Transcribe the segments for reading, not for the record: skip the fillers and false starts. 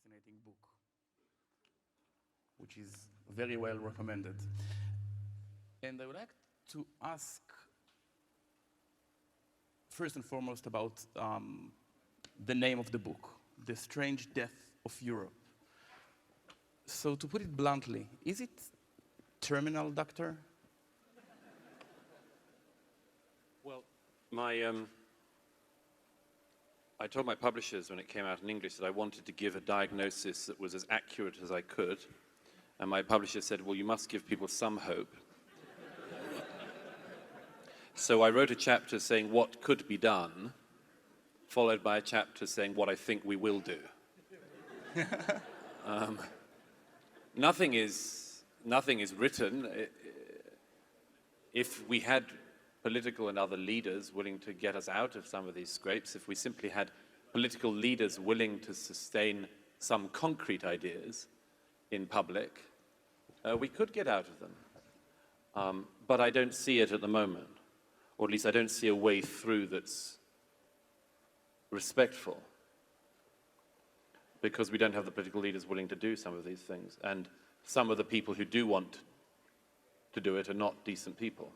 fascinating book, which is very well recommended. And I would like to ask, first and foremost, about the name of the book, The Strange Death of Europe. So to put it bluntly, is it terminal, doctor? Well, I told my publishers when it came out in English that I wanted to give a diagnosis that was as accurate as I could. And my publisher said, well, you must give people some hope. So I wrote a chapter saying what could be done, followed by a chapter saying what I think we will do. Nothing is written. If we had political and other leaders willing to get us out of some of these scrapes, if we simply had political leaders willing to sustain some concrete ideas in public, we could get out of them. But I don't see it at the moment, or at least I don't see a way through that's respectful, because we don't have the political leaders willing to do some of these things, and some of the people who do want to do it are not decent people.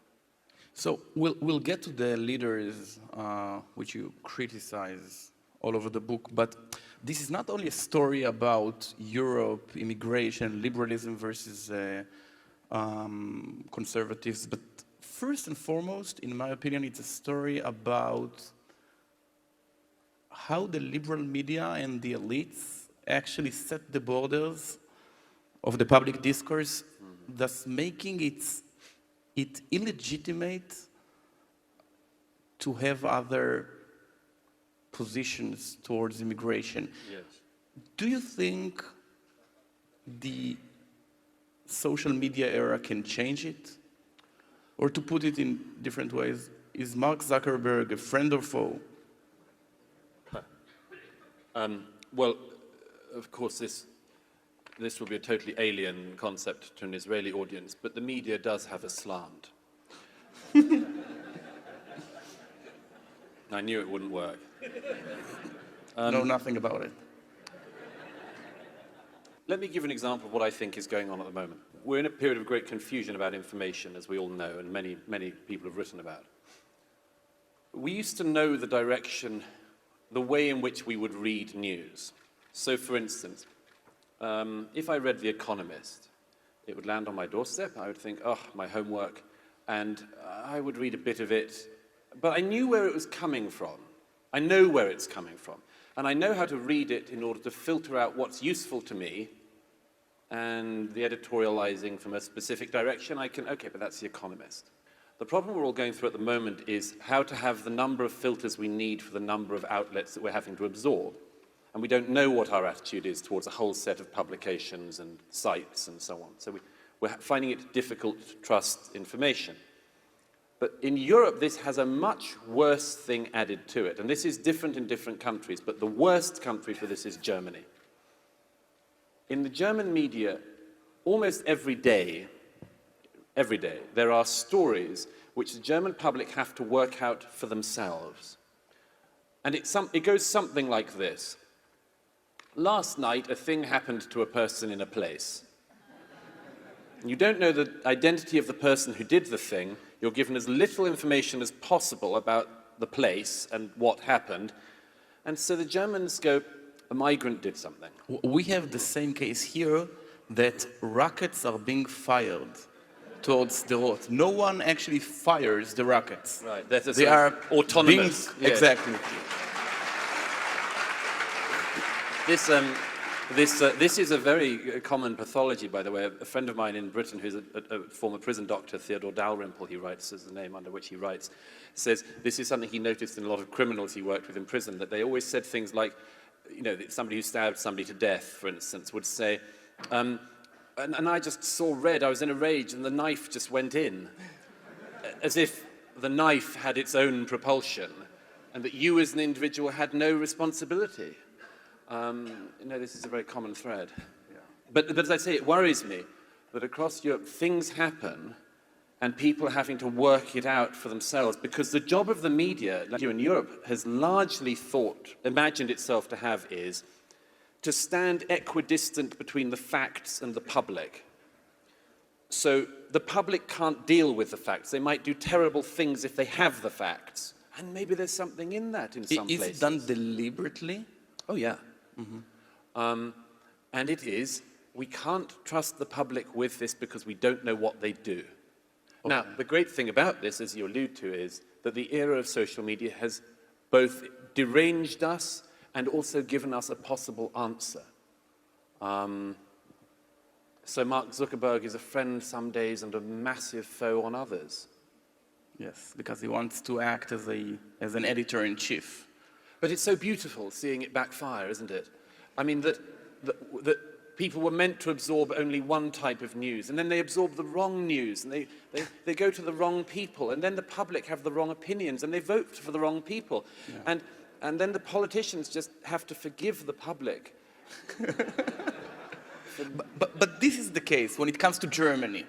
So we'll get to the leaders which you criticize all over the book, but this is not only a story about Europe, immigration, liberalism versus conservatives, but first and foremost, in my opinion, it's a story about how the liberal media and the elites actually set the borders of the public discourse, thus making it illegitimate to have other positions towards immigration. Yes. Do you think the social media era can change it? Or to put it in different ways, is Mark Zuckerberg a friend or foe? Well, of course, this will be a totally alien concept to an Israeli audience, but the media does have a slant. I knew it wouldn't work. Know nothing about it. Let me give an example of what I think is going on at the moment. We're in a period of great confusion about information, as we all know, and many people have written about. We used to know the direction, the way in which we would read news. So, for instance, if I read The Economist, it would land on my doorstep. I would think, oh, my homework, and I would read a bit of it. But I knew where it was coming from. I know where it's coming from. And I know how to read it in order to filter out what's useful to me, and the editorializing from a specific direction, okay, but that's The Economist. The problem we're all going through at the moment is how to have the number of filters we need for the number of outlets that we're having to absorb. And we don't know what our attitude is towards a whole set of publications and sites and so on. So we're finding it difficult to trust information. But in Europe, this has a much worse thing added to it. And this is different in different countries, but the worst country for this is Germany. In the German media, almost every day, there are stories which the German public have to work out for themselves. And it goes something like this. Last night, a thing happened to a person in a place. You don't know the identity of the person who did the thing. You're given as little information as possible about the place and what happened. And so the Germans go, a migrant did something. We have the same case here, that rockets are being fired towards the road. No one actually fires the rockets. Right. They are autonomous. Yes. Exactly. This is a very common pathology, by the way. A friend of mine in Britain, who's a former prison doctor, Theodore Dalrymple, he writes as the name under which he writes, says this is something he noticed in a lot of criminals he worked with in prison, that they always said things like, you know, somebody who stabbed somebody to death, for instance, would say, and I just saw red, I was in a rage, and the knife just went in. As if the knife had its own propulsion, and that you as an individual had no responsibility. You know, this is a very common thread. Yeah. But as I say, it worries me that across Europe things happen and people are having to work it out for themselves, because the job of the media, like here in Europe, has largely imagined itself to have is to stand equidistant between the facts and the public. So the public can't deal with the facts. They might do terrible things if they have the facts. And maybe there's something in that in some places. Is it done deliberately? Oh, yeah. And it is. We can't trust the public with this because we don't know what they do. Okay. Now, the great thing about this, as you allude to, is that the era of social media has both deranged us and also given us a possible answer. So Mark Zuckerberg is a friend some days and a massive foe on others. Yes, because he wants to act as an editor-in-chief. But it's so beautiful seeing it backfire, isn't it? I mean, that people were meant to absorb only one type of news, and then they absorb the wrong news, and they go to the wrong people, and then the public have the wrong opinions, and they vote for the wrong people. Yeah. And then the politicians just have to forgive the public. But this is the case when it comes to Germany.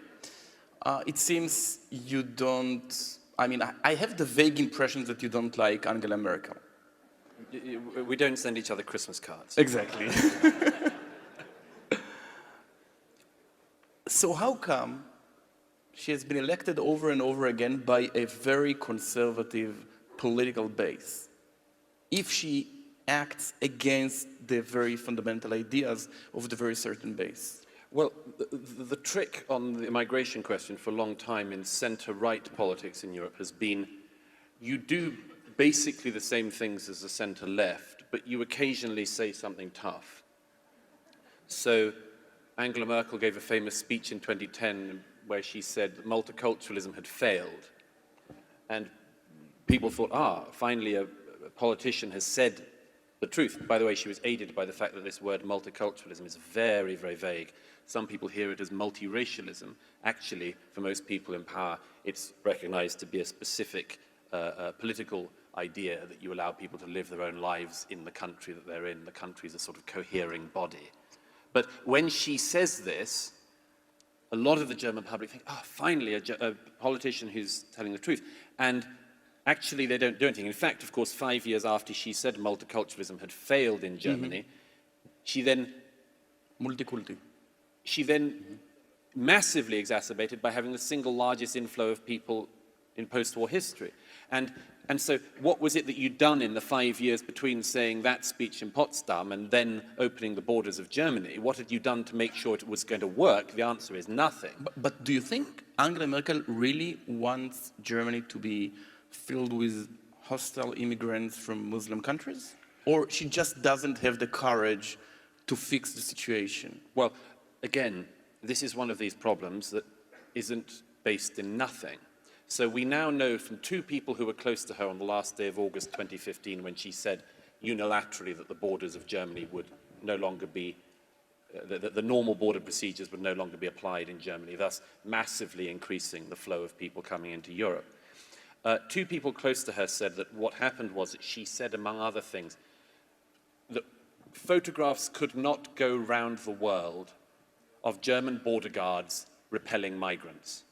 It seems you don't, I mean, I have the vague impression that you don't like Angela Merkel. We don't send each other Christmas cards. Exactly. So how come she has been elected over and over again by a very conservative political base, if she acts against the very fundamental ideas of the very certain base? Well, the trick on the immigration question for a long time in center-right politics in Europe has been you do basically the same things as the center-left, but you occasionally say something tough. So Angela Merkel gave a famous speech in 2010 where she said that multiculturalism had failed. And people thought, finally a politician has said the truth. By the way, she was aided by the fact that this word multiculturalism is very, very vague. Some people hear it as multiracialism. Actually, for most people in power, it's recognized to be a specific political idea that you allow people to live their own lives in the country that they're in. The country is a sort of cohering body. But when she says this, a lot of the German public think, finally a politician who's telling the truth. And actually they don't do anything. In fact, of course, 5 years after she said multiculturalism had failed in Germany, she then... Multiculti. She then massively exacerbated by having the single largest inflow of people in post-war history. And so what was it that you'd done in the 5 years between saying that speech in Potsdam and then opening the borders of Germany? What had you done to make sure it was going to work? The answer is nothing. But do you think Angela Merkel really wants Germany to be filled with hostile immigrants from Muslim countries? Or she just doesn't have the courage to fix the situation? Well, again, this is one of these problems that isn't based in nothing. So we now know from two people who were close to her on the last day of August 2015 when she said unilaterally that the borders of Germany would no longer be, the normal border procedures would no longer be applied in Germany, thus massively increasing the flow of people coming into Europe. Two people close to her said that what happened was that she said, among other things, that photographs could not go round the world of German border guards repelling migrants.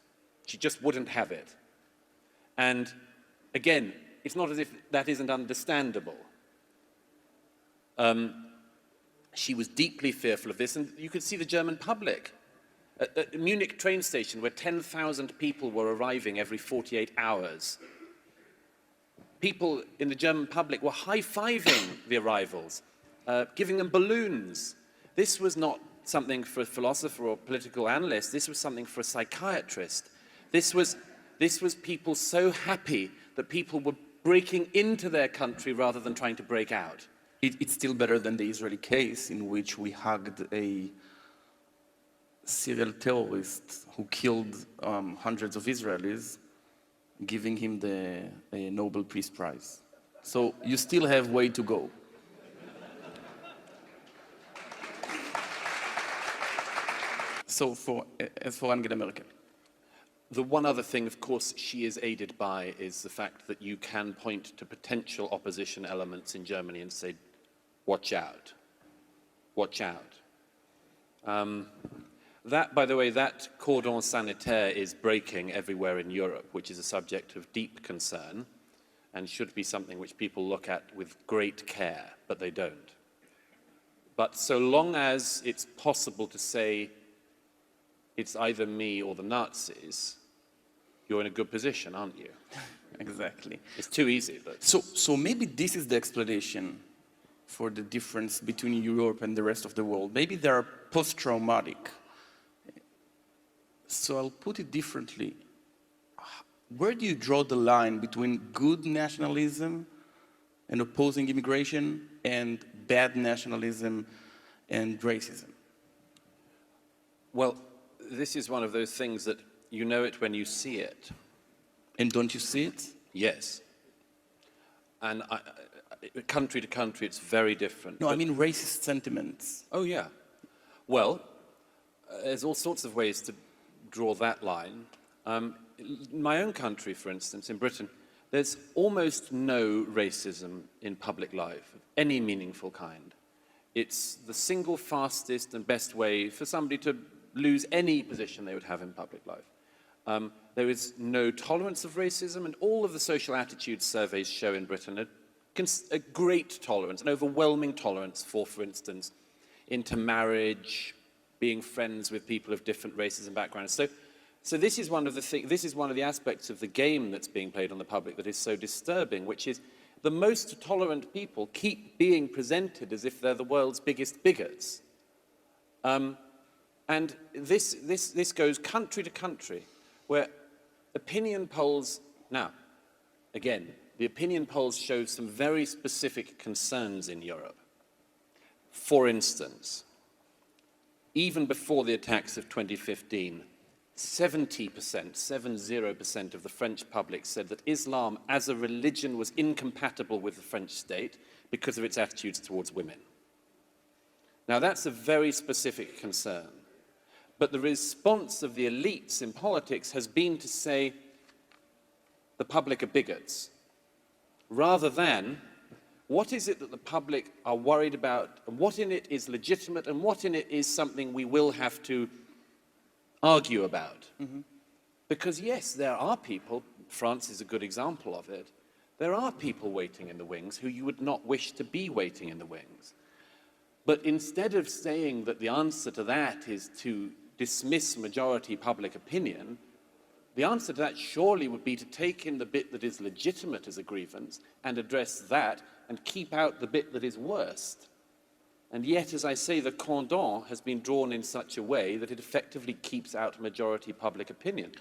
She just wouldn't have it. And again, it's not as if that isn't understandable. She was deeply fearful of this, and you could see the German public. At the Munich train station, where 10,000 people were arriving every 48 hours, people in the German public were high-fiving the arrivals, giving them balloons. This was not something for a philosopher or political analyst. This was something for a psychiatrist. This was people so happy that people were breaking into their country rather than trying to break out. It's still better than the Israeli case in which we hugged a serial terrorist who killed hundreds of Israelis, giving him the Nobel Peace Prize. So you still have way to go. So as for Angela Merkel. The one other thing, of course, she is aided by is the fact that you can point to potential opposition elements in Germany and say, watch out, watch out. That, by the way, that cordon sanitaire is breaking everywhere in Europe, which is a subject of deep concern and should be something which people look at with great care, but they don't. But so long as it's possible to say it's either me or the Nazis, you're in a good position, aren't you? Exactly. It's too easy. But So maybe this is the explanation for the difference between Europe and the rest of the world. Maybe they are post-traumatic. So I'll put it differently. Where do you draw the line between good nationalism and opposing immigration and bad nationalism and racism? well, this is one of those things that you know it when you see it. And don't you see it? Yes. And country to country, it's very different. No, I But- mean racist sentiments. Oh, yeah. Well, there's all sorts of ways to draw that line. In my own country, for instance, in Britain, there's almost no racism in public life of any meaningful kind. It's the single fastest and best way for somebody to lose any position they would have in public life. There is no tolerance of racism, and all of the social attitude surveys show in Britain a great tolerance, an overwhelming tolerance for instance, intermarriage, being friends with people of different races and backgrounds. So this is one of the aspects of the game that's being played on the public that is so disturbing, which is the most tolerant people keep being presented as if they're the world's biggest bigots. And this goes country to country, where opinion polls, now, again, the opinion polls show some very specific concerns in Europe. For instance, even before the attacks of 2015, 70% of the French public said that Islam as a religion was incompatible with the French state because of its attitudes towards women. Now, that's a very specific concern. But the response of the elites in politics has been to say the public are bigots, rather than what is it that the public are worried about, and what in it is legitimate, and what in it is something we will have to argue about. Mm-hmm. Because yes, there are people, France is a good example of it, there are people waiting in the wings who you would not wish to be waiting in the wings. But instead of saying that the answer to that is to dismiss majority public opinion, the answer to that surely would be to take in the bit that is legitimate as a grievance and address that and keep out the bit that is worst. And yet, as I say, the cordon has been drawn in such a way that it effectively keeps out majority public opinion.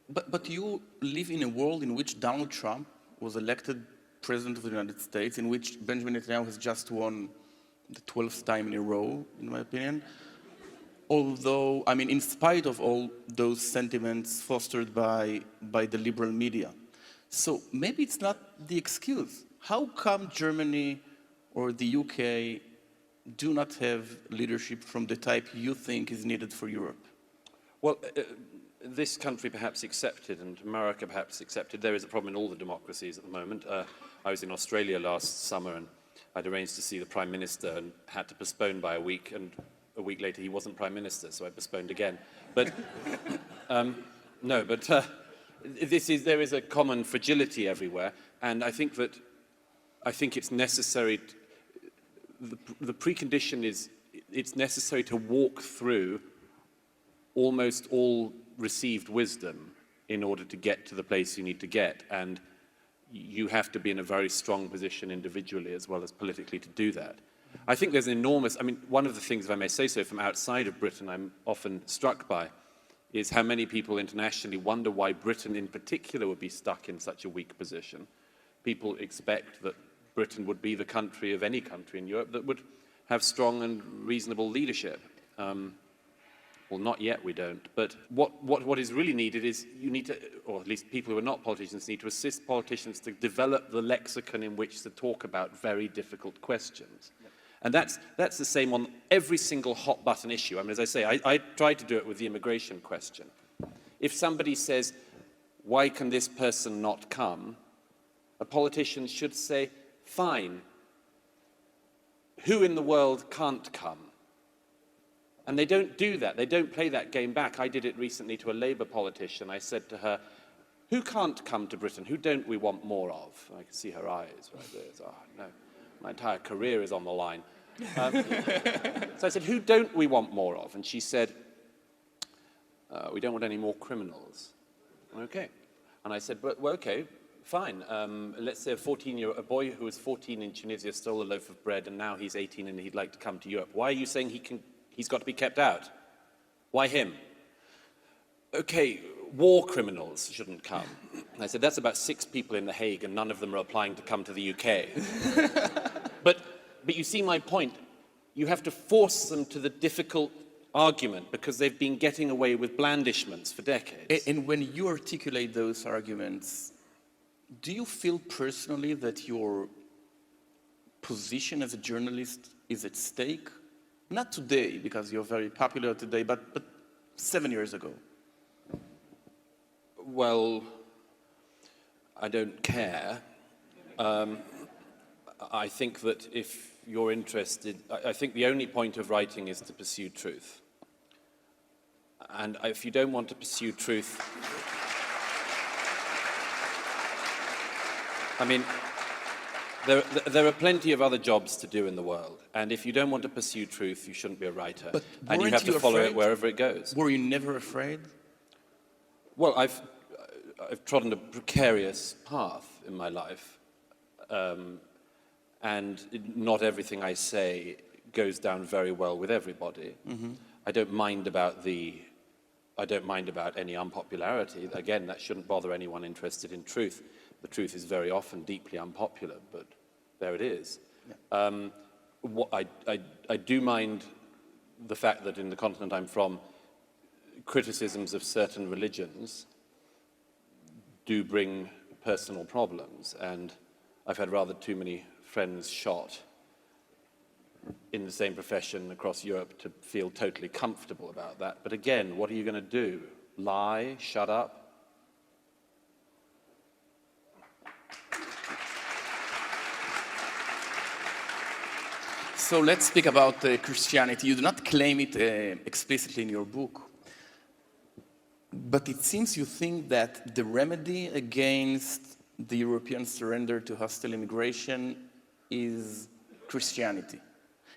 But you live in a world in which Donald Trump was elected President of the United States, in which Benjamin Netanyahu has just won the 12th time in a row, in my opinion. Although, I mean, in spite of all those sentiments fostered by the liberal media. So maybe it's not the excuse. How come Germany or the UK do not have leadership from the type you think is needed for Europe? Well, this country perhaps accepted, and America perhaps accepted. There is a problem in all the democracies at the moment. I was in Australia last summer, and I'd arranged to see the Prime Minister and had to postpone by a week, and a week later he wasn't Prime Minister, so I postponed again. But there is a common fragility everywhere, and I think it's necessary. The precondition is it's necessary to walk through almost all received wisdom in order to get to the place you need to get, and you have to be in a very strong position individually as well as politically to do that. I think there's one of the things, if I may say so, from outside of Britain I'm often struck by is how many people internationally wonder why Britain in particular would be stuck in such a weak position. People expect that Britain would be the country of any country in Europe that would have strong and reasonable leadership. Well, not yet, we don't. But what is really needed is you need to, or at least people who are not politicians need to assist politicians to develop the lexicon in which to talk about very difficult questions. Yep. And that's the same on every single hot button issue. I mean, as I say, I tried to do it with the immigration question. If somebody says, why can this person not come? A politician should say, fine, who in the world can't come? And they don't do that. They don't play that game back. I did it recently to a Labour politician. I said to her, who can't come to Britain? Who don't we want more of? And I could see her eyes right there. Oh, no, my entire career is on the line. So I said, who don't we want more of? And she said, we don't want any more criminals. Okay. And I said, well, okay, fine. Let's say a boy who was 14 in Tunisia stole a loaf of bread and now he's 18 and he'd like to come to Europe. Why are you saying he's got to be kept out? Why him? Okay, war criminals shouldn't come. And I said, that's about 6 people in The Hague and none of them are applying to come to the UK. But you see my point. You have to force them to the difficult argument because they've been getting away with blandishments for decades. And when you articulate those arguments, do you feel personally that your position as a journalist is at stake? Not today, because you're very popular today, but 7 years ago. Well, I don't care. I think that if you're interested, I think the only point of writing is to pursue truth. And if you don't want to pursue truth, I mean, there are plenty of other jobs to do in the world. And if you don't want to pursue truth, you shouldn't be a writer. But and you have to follow it wherever it goes. Were you never afraid? Well, I've trodden a precarious path in my life. And not everything I say goes down very well with everybody. Mm-hmm. I don't mind about any unpopularity. Again, that shouldn't bother anyone interested in truth. The truth is very often deeply unpopular, but there it is. Yeah. I do mind the fact that in the continent I'm from, criticisms of certain religions do bring personal problems, and I've had rather too many friends shot in the same profession across Europe to feel totally comfortable about that. But again, what are you going to do? Lie? Shut up? So let's speak about Christianity. You do not claim it explicitly in your book, but it seems you think that the remedy against the European surrender to hostile immigration is Christianity.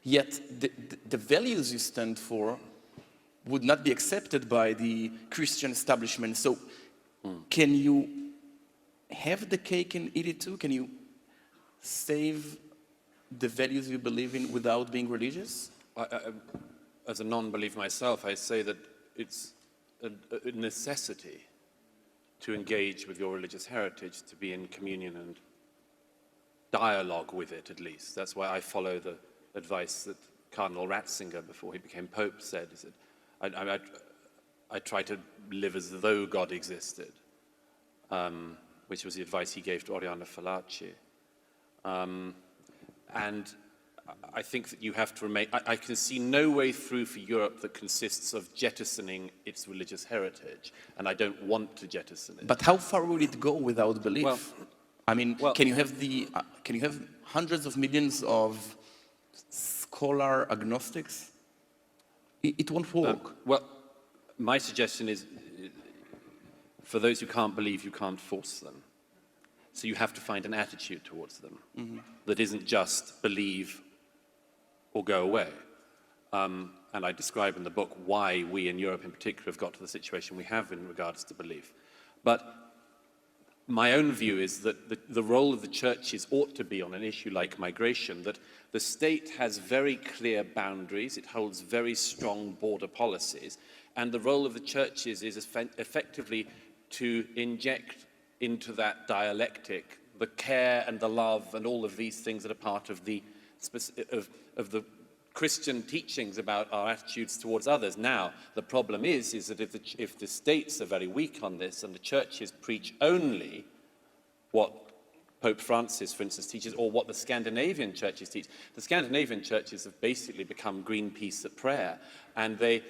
Yet the values you stand for would not be accepted by the Christian establishment. So can you have the cake and eat it too? Can you save the values you believe in without being religious? As a non-believer myself, I say that it's a necessity to engage with your religious heritage, to be in communion and dialogue with it, at least. That's why I follow the advice that Cardinal Ratzinger, before he became Pope, said. He said, I try to live as though God existed, which was the advice he gave to Oriana Fallaci. And I think that you have to remain... I can see no way through for Europe that consists of jettisoning its religious heritage, and I don't want to jettison it. But how far will it go without belief? Well, I mean, can you have hundreds of millions of scholar agnostics? It won't work. Well, my suggestion is, for those who can't believe, you can't force them. So you have to find an attitude towards them that isn't just believe or go away. And I describe in the book why we in Europe in particular have got to the situation we have in regards to belief. But my own view is that the role of the churches ought to be on an issue like migration, that the state has very clear boundaries, it holds very strong border policies, and the role of the churches is effectively to inject into that dialectic the care and the love and all of these things that are part of the Christian teachings about our attitudes towards others. Now, the problem is that if the states are very weak on this and the churches preach only what Pope Francis, for instance, teaches, or what the Scandinavian churches teach, the Scandinavian churches have basically become Greenpeace at prayer, and they,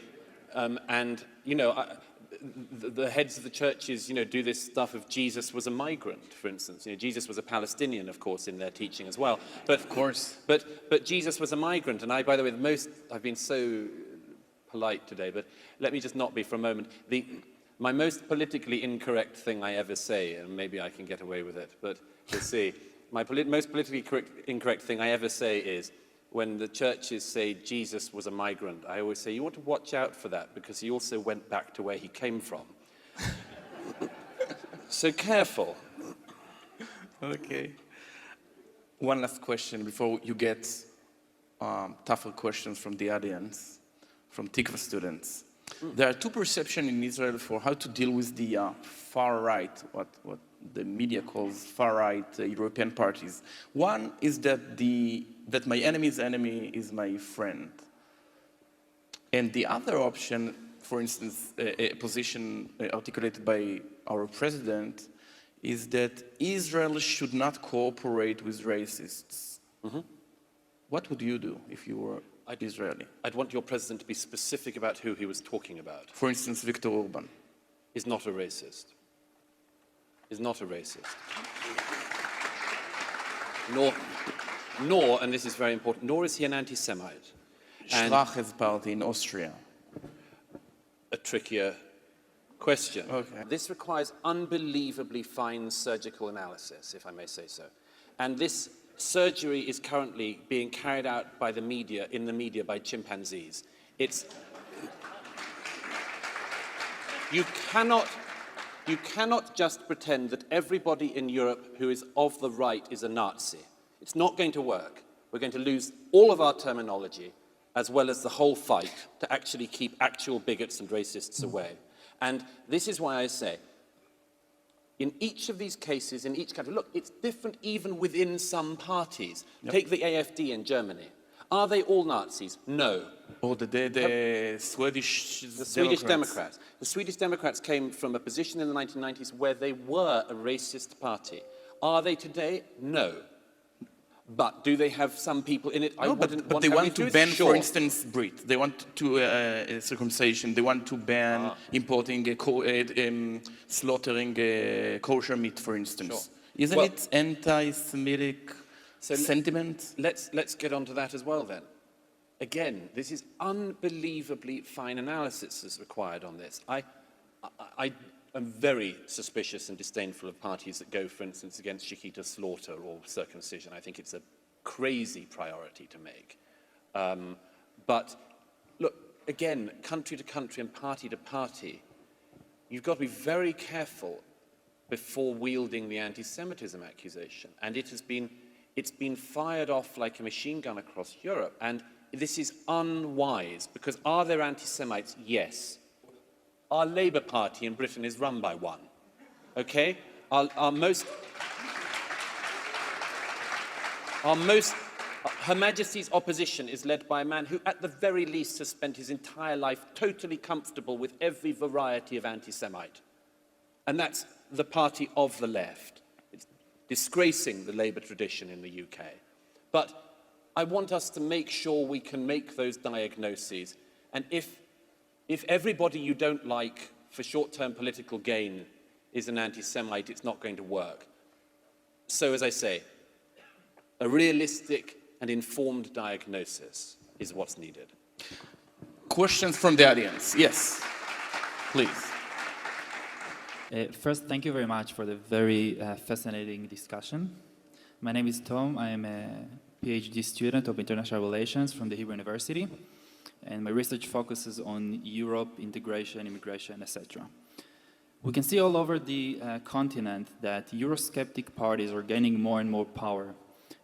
the heads of the churches, do this stuff of Jesus was a migrant, for instance. Jesus was a Palestinian, of course, in their teaching as well. But of course. But Jesus was a migrant, and by the way, I've been so polite today, but let me just not be for a moment. My most politically incorrect thing I ever say, and maybe I can get away with it, but we'll see. My most politically incorrect thing I ever say is, when the churches say Jesus was a migrant, I always say you ought to watch out for that because he also went back to where he came from. So careful. Okay. One last question before you get tougher questions from the audience, from Tikva students. There are two perceptions in Israel for how to deal with the far right, what the media calls far right European parties. One is that my enemy's enemy is my friend. And the other option, for instance, a position articulated by our president, is that Israel should not cooperate with racists. What would you do if you were Israeli? I'd want your president to be specific about who he was talking about. For instance, Viktor Orban. Is not a racist. Is not a racist. Nor, and this is very important, nor is he an anti-Semite. Strache's party in Austria. A trickier question. Okay. This requires unbelievably fine surgical analysis, if I may say so. And this surgery is currently being carried out by the media, in the media, by chimpanzees. You cannot just pretend that everybody in Europe who is of the right is a Nazi. It's not going to work. We're going to lose all of our terminology, as well as the whole fight, to actually keep actual bigots and racists away. And this is why I say, in each of these cases, in each country, look, it's different even within some parties. Yep. Take the AfD in Germany. Are they all Nazis? No. Or the Swedish Democrats. The Swedish Democrats came from a position in the 1990s where they were a racist party. Are they today? No. But do they have some people in it? No, but they want to ban, for instance, Brit. They want to circumcision. They want to ban importing, slaughtering kosher meat, for instance. Sure. Isn't it anti-Semitic sentiment? Let's get onto that as well then. Again, this is unbelievably fine analysis that's required on this. I am very suspicious and disdainful of parties that go, for instance, against Shechita slaughter or circumcision. I think it's a crazy priority to make. But look, again, country to country and party to party, you've got to be very careful before wielding the anti-Semitism accusation. And it's been fired off like a machine gun across Europe. And this is unwise, because are there anti-Semites? Yes. Our Labour Party in Britain is run by one, okay? Her Majesty's opposition is led by a man who, at the very least, has spent his entire life totally comfortable with every variety of anti-Semite. And that's the party of the left. It's disgracing the Labour tradition in the UK. But I want us to make sure we can make those diagnoses. And if everybody you don't like for short-term political gain is an anti-Semite, it's not going to work. So, as I say, a realistic and informed diagnosis is what's needed. Questions from the audience? Yes, please. First, thank you very much for the very fascinating discussion. My name is Tom. I am a PhD student of international relations from the Hebrew University, and my research focuses on Europe, integration, immigration, etc. We can see all over the continent that Eurosceptic parties are gaining more and more power,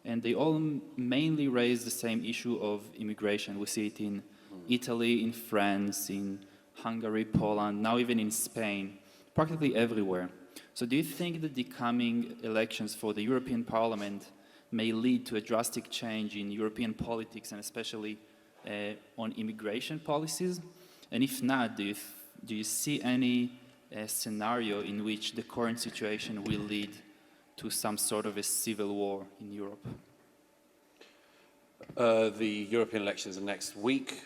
and they all mainly raise the same issue of immigration. We see it in Italy, in France, in Hungary, Poland, now even in Spain, practically everywhere. So do you think that the coming elections for the European Parliament may lead to a drastic change in European politics, and especially on immigration policies? And if not, do you see any scenario in which the current situation will lead to some sort of a civil war in Europe? The European elections are next week.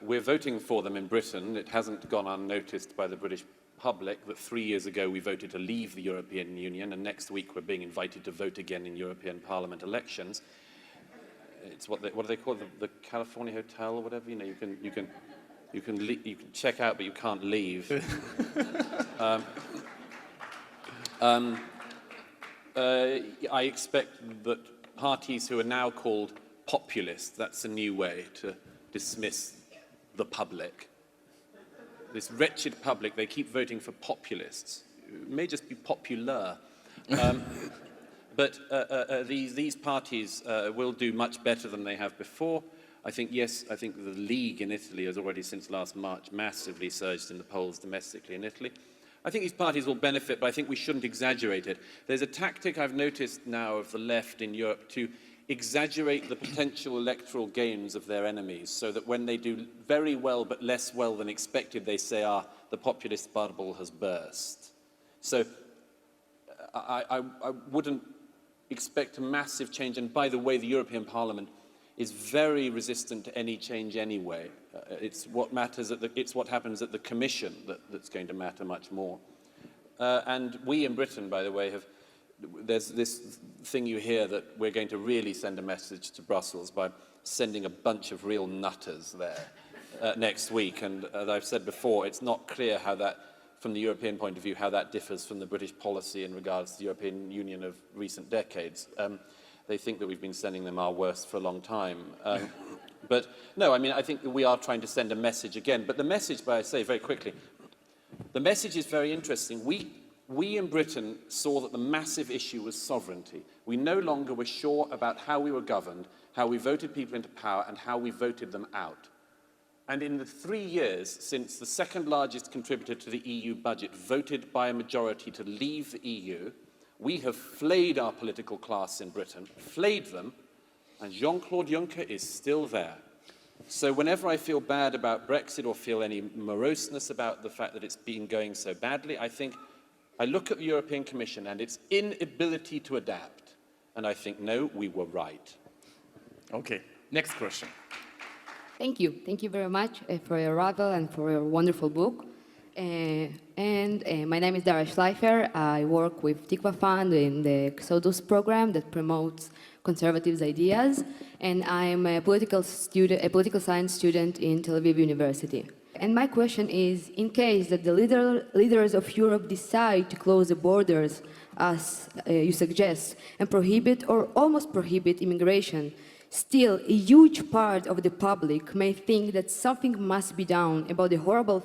We're voting for them in Britain. It hasn't gone unnoticed by the British public that 3 years ago we voted to leave the European Union, and next week we're being invited to vote again in European Parliament elections. It's what do they call it? The California Hotel or whatever. You know, you can check out, but you can't leave. I expect that parties who are now called populist. That's a new way to dismiss the public. This wretched public, they keep voting for populists. It may just be popular. But these parties will do much better than they have before. I think, yes, I think the League in Italy has already since last March massively surged in the polls domestically in Italy. I think these parties will benefit, but I think we shouldn't exaggerate it. There's a tactic I've noticed now of the left in Europe to exaggerate the potential electoral gains of their enemies, so that when they do very well but less well than expected, they say, the populist bubble has burst. So I wouldn't expect a massive change. And by the way, the European Parliament is very resistant to any change anyway. It's what happens at the Commission that's going to matter much more. And we in Britain, by the way, there's this thing you hear that we're going to really send a message to Brussels by sending a bunch of real nutters there next week. And as I've said before, it's not clear how that, from the European point of view, how that differs from the British policy in regards to the European Union of recent decades. They think that we've been sending them our worst for a long time. But no, I mean, I think that we are trying to send a message again. But the message, I say very quickly, the message is very interesting. We in Britain saw that the massive issue was sovereignty. We no longer were sure about how we were governed, how we voted people into power, and how we voted them out. And in the 3 years since the second largest contributor to the EU budget voted by a majority to leave the EU, we have flayed our political class in Britain, flayed them, and Jean-Claude Juncker is still there. So whenever I feel bad about Brexit or feel any moroseness about the fact that it's been going so badly, I look at the European Commission and its inability to adapt, and I think, no, we were right. Okay, next question. Thank you. Thank you very much for your arrival and for your wonderful book. My name is Dara Schleifer. I work with Tikva Fund in the Exodus program that promotes conservative ideas, and I'm a political science student in Tel Aviv University. And my question is, in case that the leaders of Europe decide to close the borders, as you suggest, and prohibit or almost prohibit immigration, still a huge part of the public may think that something must be done about the horrible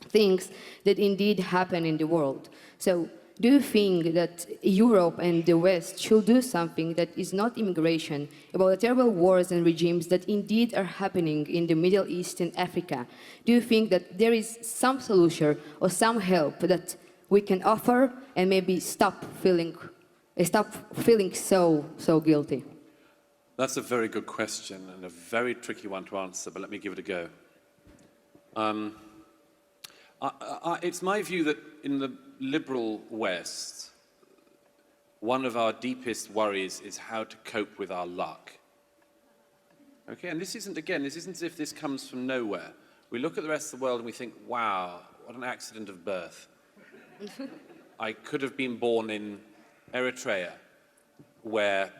things that indeed happen in the world. So, do you think that Europe and the West should do something that is not immigration, about the terrible wars and regimes that indeed are happening in the Middle East and Africa? Do you think that there is some solution or some help that we can offer and maybe stop feeling so guilty? That's a very good question and a very tricky one to answer, but let me give it a go. It's my view that in the liberal West, one of our deepest worries is how to cope with our luck. Okay, and this isn't as if this comes from nowhere. We look at the rest of the world and we think, wow, what an accident of birth. I could have been born in Eritrea, where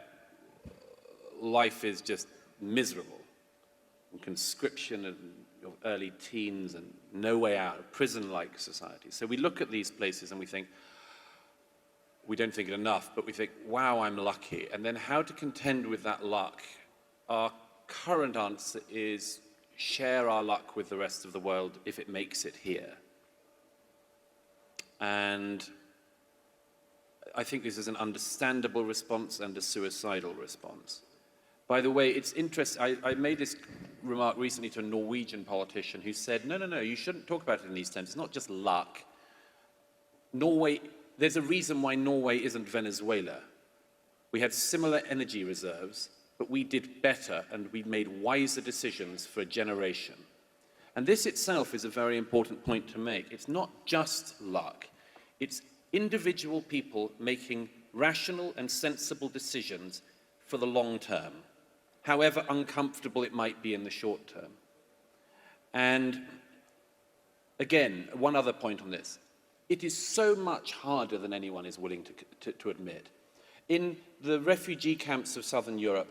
life is just miserable, and conscription and early teens and no way out, a prison-like society. So we look at these places and we think, we don't think it enough, but we think, wow, I'm lucky. And then how to contend with that luck? Our current answer is share our luck with the rest of the world if it makes it here. And I think this is an understandable response and a suicidal response. By the way, it's interesting, I made this remark recently to a Norwegian politician who said, no, you shouldn't talk about it in these terms. It's not just luck. Norway, there's a reason why Norway isn't Venezuela. We had similar energy reserves, but we did better and we made wiser decisions for a generation. And this itself is a very important point to make. It's not just luck. It's individual people making rational and sensible decisions for the long term, however uncomfortable it might be in the short term. And again, one other point on this. It is so much harder than anyone is willing to admit. In the refugee camps of Southern Europe,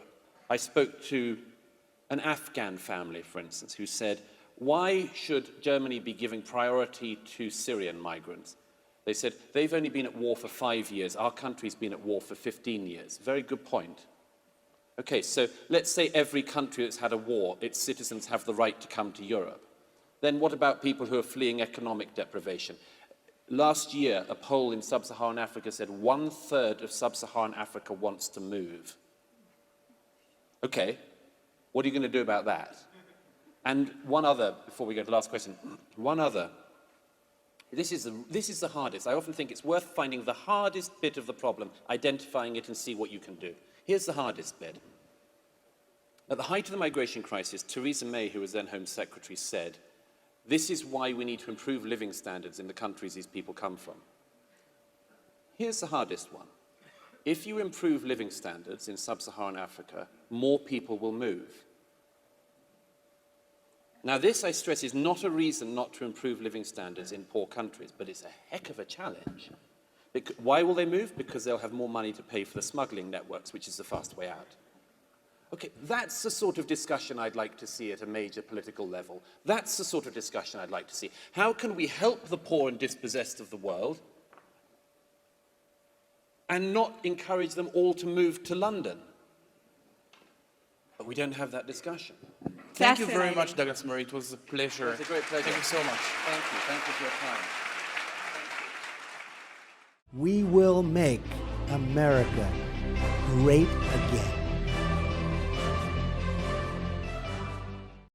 I spoke to an Afghan family, for instance, who said, why should Germany be giving priority to Syrian migrants? They said, they've only been at war for 5 years. Our country's been at war for 15 years. Very good point. Okay, so let's say every country that's had a war, its citizens have the right to come to Europe. Then what about people who are fleeing economic deprivation? Last year, a poll in sub-Saharan Africa said 1/3 of sub-Saharan Africa wants to move. Okay, what are you going to do about that? And one other, before we go to the last question, one other. This is the hardest. I often think it's worth finding the hardest bit of the problem, identifying it and see what you can do. Here's the hardest bit. At the height of the migration crisis, Theresa May, who was then Home Secretary, said, "This is why we need to improve living standards in the countries these people come from." Here's the hardest one. If you improve living standards in sub-Saharan Africa, more people will move. Now this, I stress, is not a reason not to improve living standards in poor countries, but it's a heck of a challenge. Why will they move? Because they'll have more money to pay for the smuggling networks, which is the fast way out. Okay, that's the sort of discussion I'd like to see at a major political level. That's the sort of discussion I'd like to see. How can we help the poor and dispossessed of the world and not encourage them all to move to London? But we don't have that discussion. Thank you very much, Douglas Murray. It was a pleasure. It's a great pleasure. Thank you so much. Thank you. Thank you for your time. We will make America great again.